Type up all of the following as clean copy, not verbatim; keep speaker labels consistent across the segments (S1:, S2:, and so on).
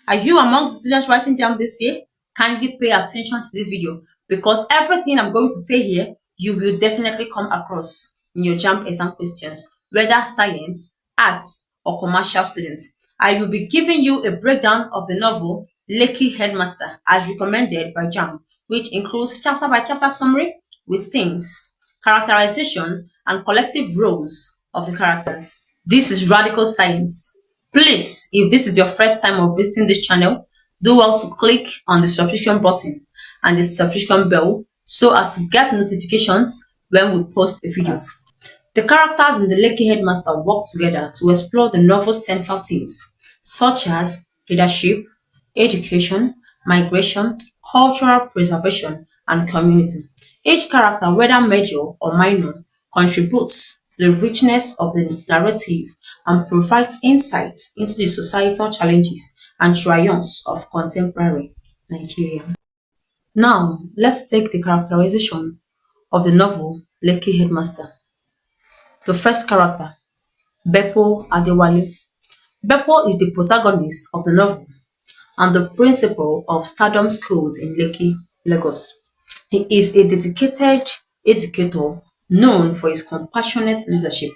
S1: Are you amongst the students writing JAMB this year? Kindly pay attention to this video because everything I'm going to say here, you will definitely come across in your JAMB exam questions, whether science, arts, or commercial students. I will be giving you a breakdown of the novel LEKKI Headmaster as recommended by JAMB, which includes chapter by chapter summary with themes, characterization, and collective roles of the characters. This is radical science. Please, if this is your first time of visiting this channel, do well to click on the subscription button and the subscription bell so as to get notifications when we post videos. The characters in the LEKKI Headmaster work together to explore the novel's central themes, such as leadership, education, migration, cultural preservation, and community. Each character, whether major or minor, contributes to the richness of the narrative and provides insights into the societal challenges and triumphs of contemporary Nigeria. Now, let's take the characterization of the novel LEKKI Headmaster. The first character, Bepo Adewale. Bepo is the protagonist of the novel and the principal of Stardom Schools in Lekki, Lagos. He is a dedicated educator known for his compassionate leadership,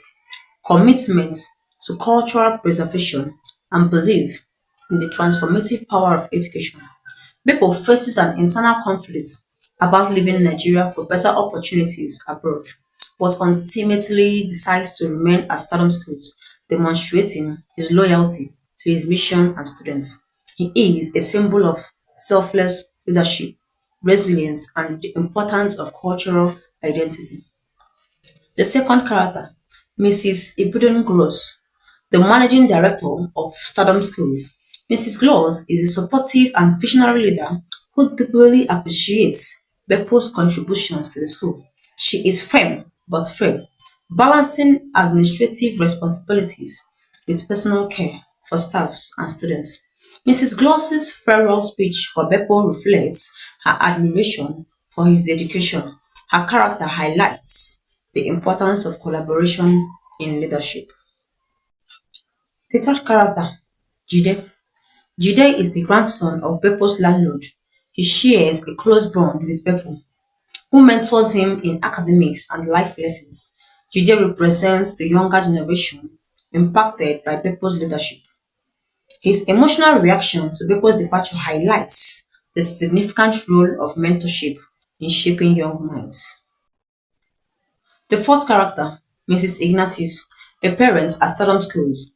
S1: commitment to cultural preservation, and belief in the transformative power of education. Bepo faces an internal conflict about leaving Nigeria for better opportunities abroad, but ultimately decides to remain at Stardom Schools, demonstrating his loyalty to his mission and students. He is a symbol of selfless leadership, resilience, and the importance of cultural identity. The second character, Mrs. Ibuden Gross, the managing director of Stardom Schools. Mrs. Gloss is a supportive and visionary leader who deeply appreciates Bepo's contributions to the school. She is firm but fair, balancing administrative responsibilities with personal care for staffs and students. Mrs. Gloss's farewell speech for Bepo reflects her admiration for his dedication. Her character highlights the importance of collaboration in leadership. The third character, Jide. Jide is the grandson of Bepo's landlord. He shares a close bond with Bepo, who mentors him in academics and life lessons. Jide represents the younger generation impacted by Bepo's leadership. His emotional reaction to Bepo's departure highlights the significant role of mentorship in shaping young minds. The fourth character, Mrs. Ignatius, a parent at Stardom Schools.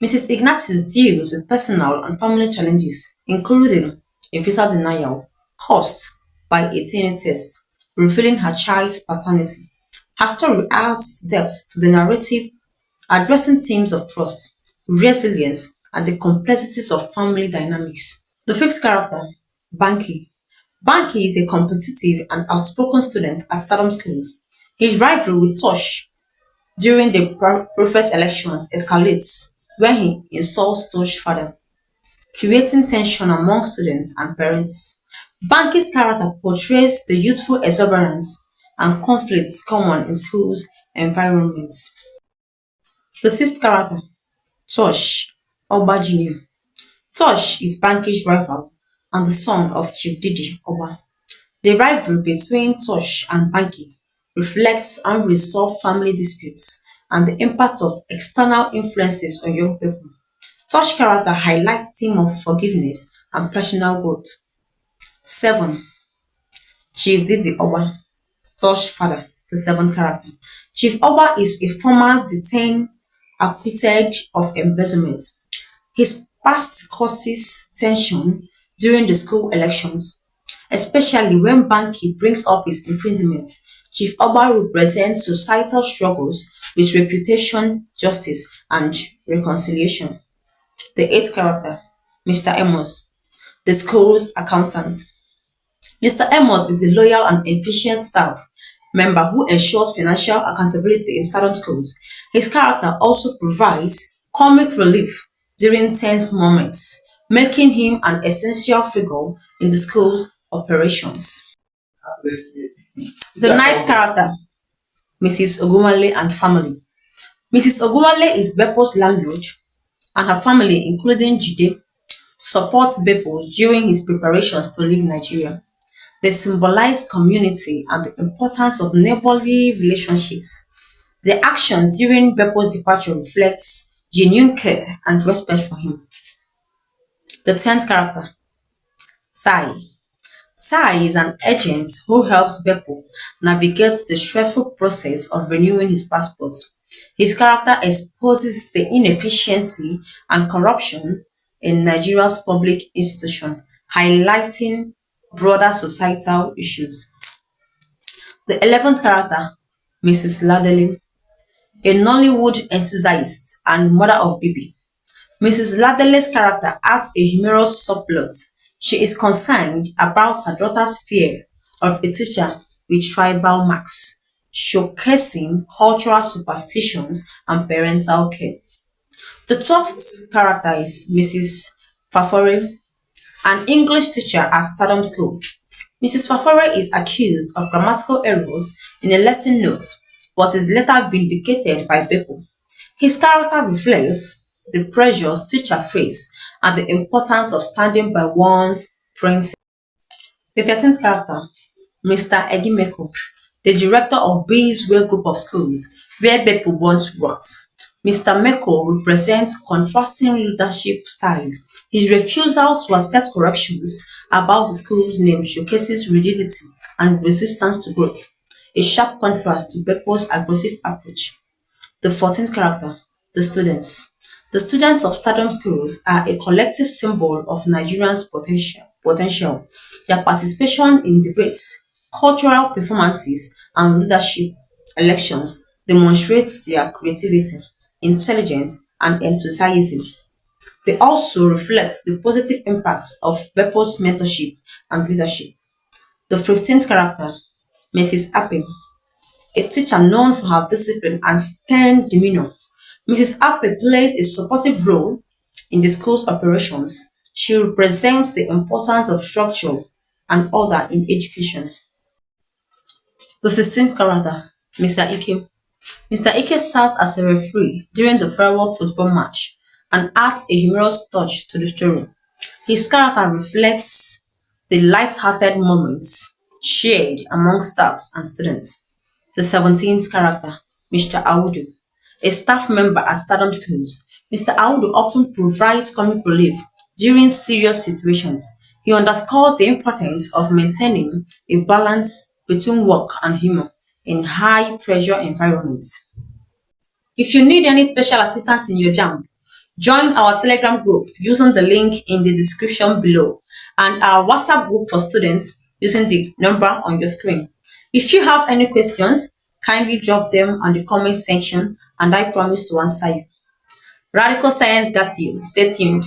S1: Mrs. Ignatius deals with personal and family challenges, including a visa denial caused by a DNA test, revealing her child's paternity. Her story adds depth to the narrative, addressing themes of trust, resilience, and the complexities of family dynamics. The fifth character, Banky. Banky is a competitive and outspoken student at Stardom Schools. His rivalry with Tosh during the prefect elections escalates when he insults Tosh's father, creating tension among students and parents. Banky's character portrays the youthful exuberance and conflicts common in schools' environments. The sixth character, Tosh Oba Jr. Tosh is Banky's rival and the son of Chief Didi Oba. The rivalry between Tosh and Banky reflects unresolved family disputes and the impact of external influences on young people. Tosh's character highlights themes of forgiveness and personal growth. 7. Chief Didi Oba, Tosh's father, the seventh character. Chief Oba is a former detained acquitted of embezzlement. His past causes tension during the school elections, especially when Banky brings up his imprisonment. Chief Oba represents societal struggles with reputation, justice, and reconciliation. The eighth character, Mr. Amos, the school's accountant. Mr. Amos is a loyal and efficient staff member who ensures financial accountability in Stardom Schools. His character also provides comic relief during tense moments, making him an essential figure in the school's operations. The ninth character, Mrs. Ogumale and family. Mrs. Ogumale is Bepo's landlord and her family, including Jide, supports Bepo during his preparations to leave Nigeria. They symbolize community and the importance of neighborly relationships. The actions during Bepo's departure reflects genuine care and respect for him. The 10th character, Tai. Tai is an agent who helps Beppo navigate the stressful process of renewing his passport. His character exposes the inefficiency and corruption in Nigeria's public institution, highlighting broader societal issues. The 11th character, Mrs. Ladele, a Nollywood enthusiast and mother of baby. Mrs. Ladele's character adds a humorous subplot. She is concerned about her daughter's fear of a teacher with tribal marks, showcasing cultural superstitions and parental care. The 12th character is Mrs. Fafore, an English teacher at Stardom School. Mrs. Fafore is accused of grammatical errors in a lesson note, but is later vindicated by Bepo. His character reflects the pressures teachers face and the importance of standing by one's principles. The 13th character, Mr. Egimeko, the director of Beeswell Group of Schools, where Bepo once worked. Mr. Meko represents contrasting leadership styles. His refusal to accept corrections about the school's name showcases rigidity and resistance to growth, a sharp contrast to Bepo's aggressive approach. The 14th character, the students. The students of Stardom Schools are a collective symbol of Nigerians' potential. Their participation in debates, cultural performances, and leadership elections demonstrates their creativity, intelligence, and enthusiasm. They also reflect the positive impacts of Bepo's mentorship and leadership. The 15th character, Mrs. Appin, a teacher known for her discipline and stern demeanor. Mrs. Ape plays a supportive role in the school's operations. She represents the importance of structure and order in education. The 16th character, Mr. Ike. Mr. Ike serves as a referee during the farewell football match and adds a humorous touch to the story. His character reflects the light-hearted moments shared among staffs and students. The 17th character, Mr. Audu, a staff member at Stardom Schools. Mr. Audu often provides comic relief during serious situations. He underscores the importance of maintaining a balance between work and humor in high-pressure environments. If you need any special assistance in your JAMB, join our Telegram group using the link in the description below and our WhatsApp group for students using the number on your screen. If you have any questions, kindly drop them on the comment section and I promise to answer you. Radical Science got you. Stay tuned.